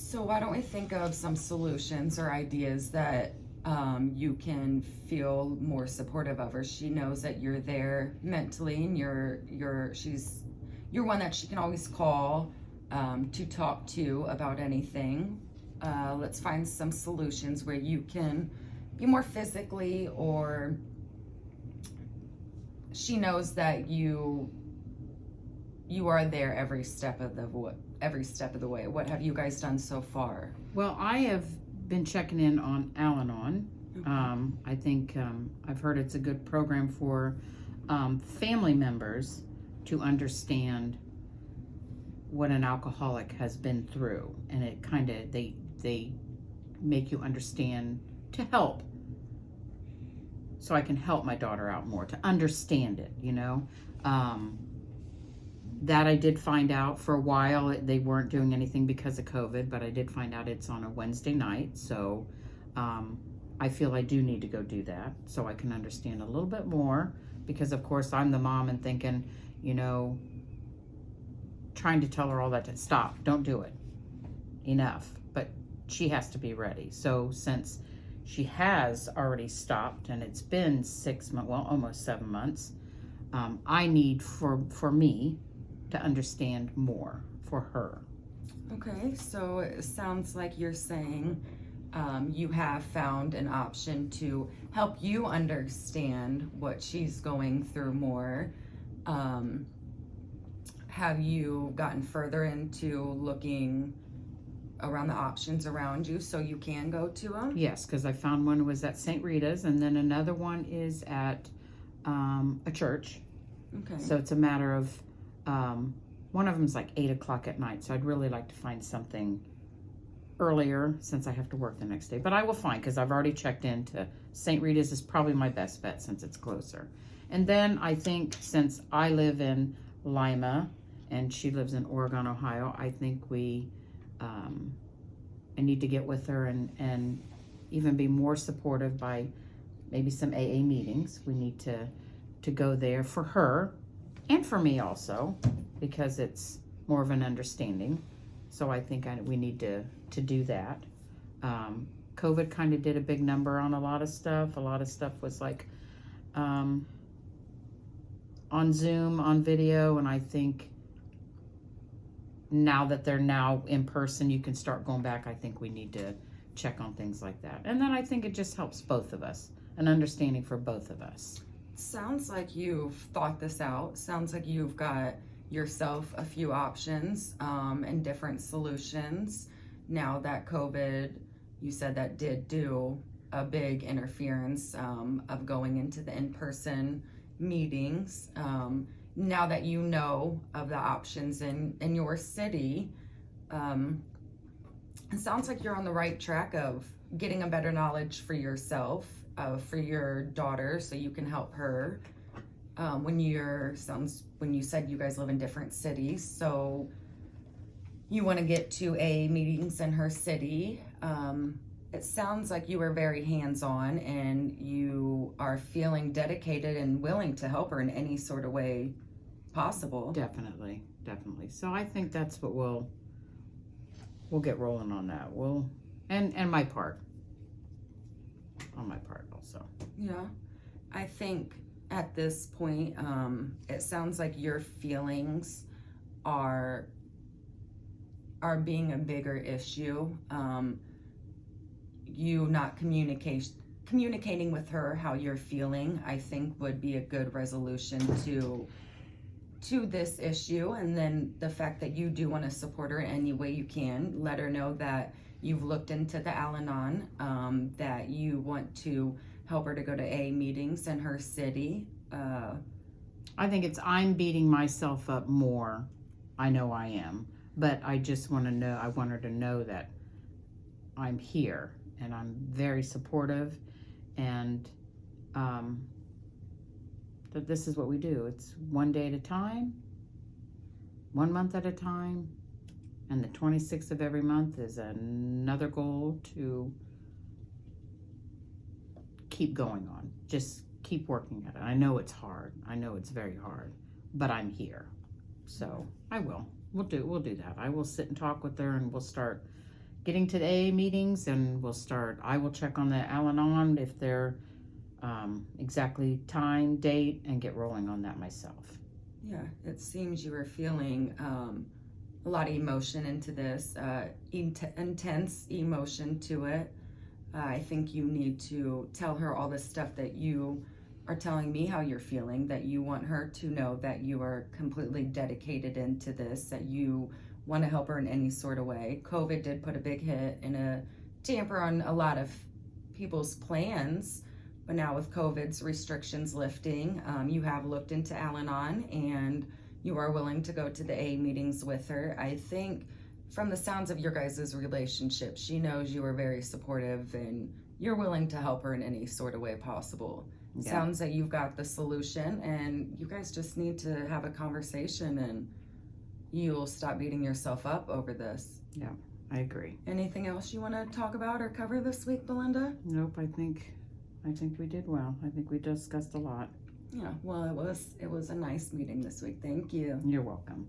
So why don't we think of some solutions or ideas that you can feel more supportive of her? She knows that you're there mentally, and you're one that she can always call to talk to about anything. Let's find some solutions where you can be more physically, or she knows that you are there every step of the way. What have you guys done so far? Well, I have been checking in on Al-Anon. I think I've heard it's a good program for family members to understand what an alcoholic has been through, and it kind of they make you understand to help, so I can help my daughter out more to understand it. That I did find out. For a while they weren't doing anything because of COVID, but I did find out it's on a Wednesday night, so I feel I do need to go do that so I can understand a little bit more, because of course I'm the mom and thinking, trying to tell her all that to stop, don't do it, enough, but she has to be ready. So since she has already stopped and it's been 6 months, well, almost 7 months, I need for me to understand more for her. Okay, so it sounds like you're saying you have found an option to help you understand what she's going through more. Have you gotten further into looking around the options around you so you can go to them? Yes, because I found one was at St. Rita's, and then another one is at a church. Okay. So it's a matter of one of them's like 8 o'clock at night, so I'd really like to find something earlier since I have to work the next day. But I will find, because I've already checked into St. Rita's is probably my best bet since it's closer. And then I think since I live in Lima and she lives in Oregon, Ohio, I think I need to get with her and even be more supportive by maybe some AA meetings. We need to go there for her and for me also, because it's more of an understanding. So I think we need to do that. COVID kind of did a big number on a lot of stuff. A lot of stuff was like on Zoom, on video, and I think now that they're now in person, you can start going back. I think we need to check on things like that. And then I think it just helps both of us, an understanding for both of us. Sounds like you've thought this out. Sounds like you've got yourself a few options and different solutions. Now that COVID, you said that did do a big interference of going into the in-person meetings. Now that you know of the options in your city, it sounds like you're on the right track of getting a better knowledge for yourself, for your daughter, so you can help her. When you said you guys live in different cities, so you want to get to a meetings in her city. It sounds like you are very hands-on and you are feeling dedicated and willing to help her in any sort of way possible. Definitely. So I think that's what we'll get rolling on that. And my part. On my part also. Yeah. I think at this point, it sounds like your feelings are being a bigger issue. You not communicating with her how you're feeling, I think would be a good resolution to this issue. And then the fact that you do want to support her any way you can, let her know that you've looked into the Al-Anon, that you want to help her to go to AA meetings in her city. I think I'm beating myself up more. I know I am, but I just want her to know that I'm here and I'm very supportive, and that this is what we do. It's one day at a time, 1 month at a time, and the 26th of every month is another goal to keep going on. Just keep working at it. I know it's hard. I know it's very hard, but I'm here. So I will. We'll do that. I will sit and talk with her, and we'll start getting to the AA meetings, and I will check on the Al-Anon if they're exactly time, date, and get rolling on that myself. Yeah, it seems you were feeling a lot of emotion into this, intense emotion to it. I think you need to tell her all the stuff that you are telling me how you're feeling, that you want her to know that you are completely dedicated into this, that you want to help her in any sort of way. COVID did put a big hit and a damper on a lot of people's plans, but now with COVID's restrictions lifting, you have looked into Al-Anon and you are willing to go to the A meetings with her. I think from the sounds of your guys' relationship, she knows you are very supportive and you're willing to help her in any sort of way possible. Yeah. Sounds like you've got the solution and you guys just need to have a conversation and you'll stop beating yourself up over this. Yeah, I agree. Anything else you want to talk about or cover this week, Belinda? Nope, I think we did well. I think we discussed a lot. Yeah, well, it was a nice meeting this week. Thank you. You're welcome.